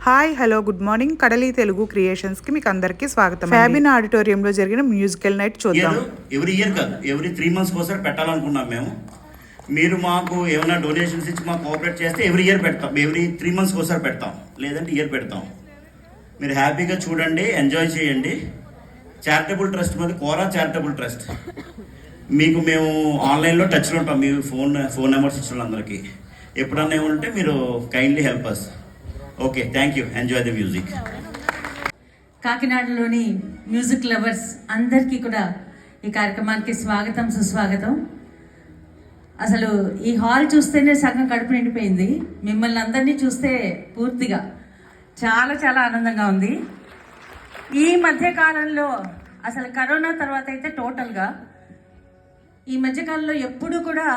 Hi hello good morning కడలి Telugu creations కి మీకు అందరికీ స్వాగతం. ఫ్యాబిన్ ఆడిటోరియంలో జరిగిన మ్యూజికల్ నైట్ చూద్దాం. ఎవ్రీ ఇయర్ కాదు, ఎవ్రీ 3 months ఒకసారి పెట్టాలనుకున్నాం మేము. మీరు మాకు ఏమైనా డొనేషన్స్ ఇచ్చి మాకు కోఆపరేట్ చేస్తే ఎవ్రీ ఇయర్ పెడతాం, ఎవ్రీ 3 months ఒకసారి పెడతాం, లేదంటే ఇయర్ పెడతాం. మీరు హ్యాపీగా చూడండి, ఎంజాయ్ చేయండి. చారిటబుల్ ట్రస్ట్ మాది కోరా చారిటబుల్ ట్రస్ట్. మీకు మేము ఆన్లైన్లో టచ్లో ఉంటాం, మీ ఫోన్ నెంబర్స్ ఇచ్చిన అందరికీ. ఎప్పుడన్నా ఏమంటే మీరు kindly help us. Okay, thank you. Enjoy the music. కాకినాడలోని మ్యూజిక్ లవర్స్ అందరికీ కూడా ఈ కార్యక్రమానికి స్వాగతం, సుస్వాగతం. అసలు ఈ హాల్ చూస్తేనే సగం కడుపు నిండిపోయింది. మిమ్మల్ని అందరినీ చూస్తే పూర్తిగా చాలా చాలా ఆనందంగా ఉంది. ఈ మధ్యకాలంలో అసలు కరోనా తర్వాత అయితే టోటల్గా ఈ మధ్యకాలంలో ఎప్పుడు కూడా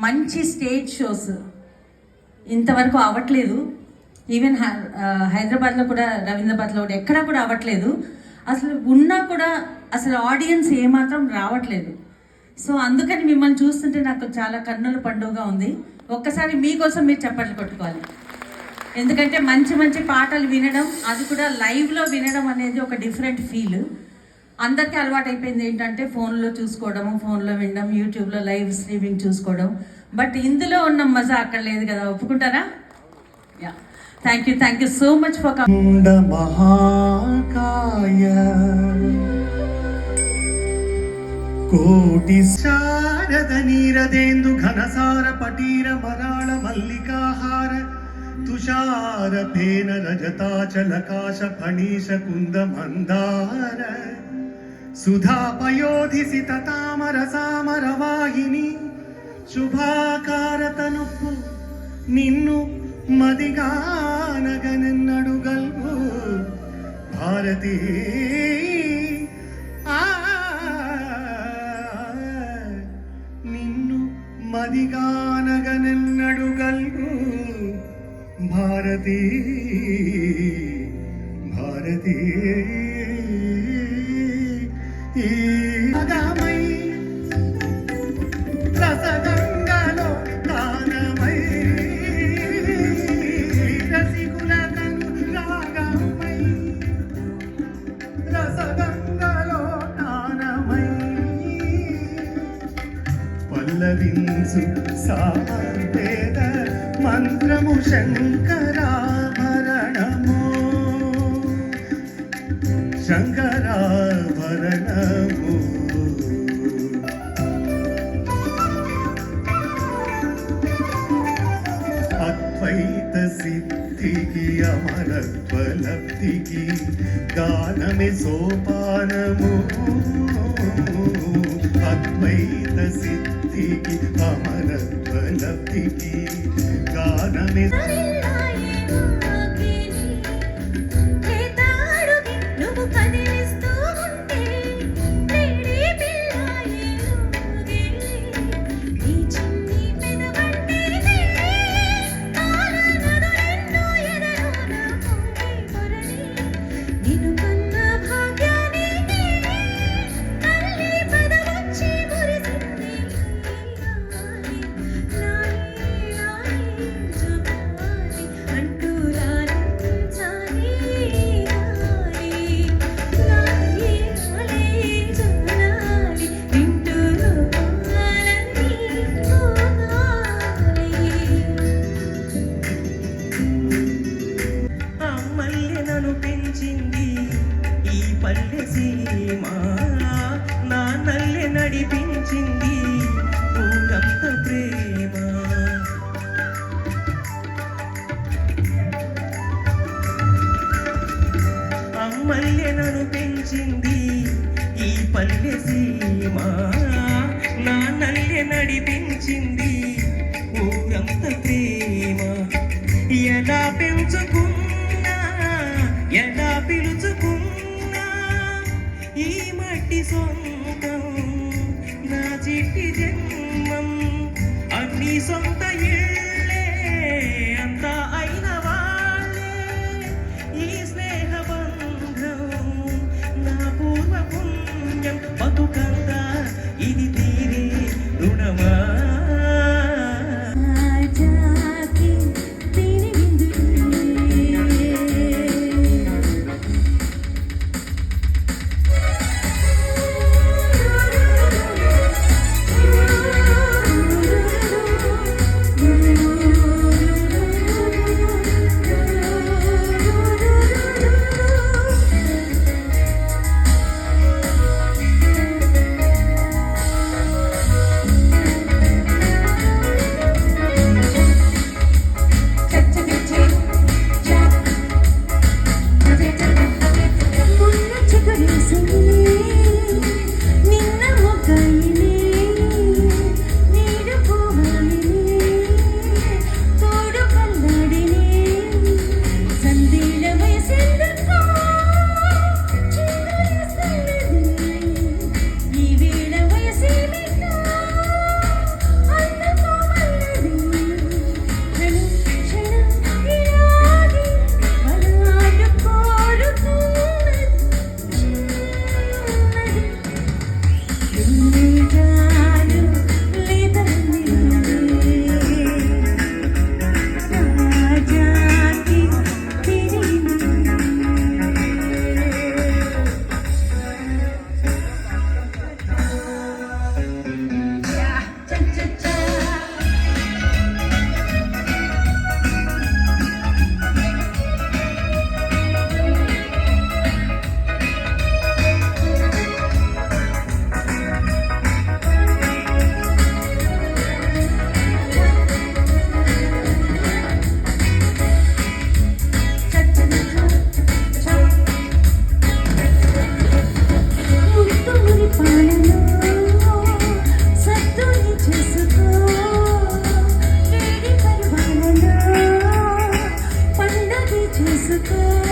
మంచి స్టేజ్ షోస్ ఇంతవరకు అవ్వట్లేదు. ఈవెన్ హైదరాబాద్లో కూడా, రవీంద్రబాద్లో కూడా ఎక్కడా కూడా అవ్వట్లేదు. అసలు ఉన్నా కూడా అసలు ఆడియన్స్ ఏమాత్రం రావట్లేదు. సో అందుకని మిమ్మల్ని చూస్తుంటే నాకు చాలా కన్నుల పండుగగా ఉంది. ఒక్కసారి మీకోసం మీరు చప్పట్లు కొట్టుకోవాలి. ఎందుకంటే మంచి మంచి పాటలు వినడం, అది కూడా లైవ్లో వినడం అనేది ఒక డిఫరెంట్ ఫీల్. అందరికీ అలవాటు అయిపోయింది ఏంటంటే ఫోన్లో చూసుకోవడము, ఫోన్లో వినడం, యూట్యూబ్లో లైవ్ స్ట్రీమింగ్ చూసుకోవడం. బట్ ఇందులో ఉన్న మజా అక్కడ లేదు కదా, ఒప్పుకుంటారా? Yeah, thank you so much for coming. మహాకాయ కోటి శారద నీరదేందు ఘనసార పటీర మరాళ మల్లికాహార తుషార ఫేన రజతాచలకాశ ఫణీశ కుంద మందార సుధాపయోధిసి తామర సామర వాహిని శుభాకారతనుపు నిన్ను మదిగానగనెన్నడుగల్గు భారతీ నిన్ను మదిగానగనెన్నడుగల్గు భారతీ భారతీ అగమై రసగంగలో దానమై రసికులకను రాగమై రసగంగలో దానమై పల్లవించు సామవేద మంత్రము శంకరాభరణము శంకరాభరణము అద్వైత సిద్ధికి అమరత్వలబ్ధికి గానమే సోపానము అద్వైత సిద్ధికి అమరత్వలబ్ధికి గానమే నడిపించింది ఊరంత ప్రేమ అమ్మల్లె నన్ను పెంచింది ఈ పల్లె సీమ నా నల్లె నడిపించింది ఊరంత ప్రేమ ఎలా పెంచుకున్నా ఎలా పిలుచుకున్నా ఈ మట్టి సొంతం నా చిట్టి జన్మం అన్ని సొంత ఇళ్ళే అంతా అయిన వాళ్ళే ఈ స్నేహ బంధం నా పూర్వ పుణ్యం బతుకంతా ఇది తీరే రుణమా చేసుకో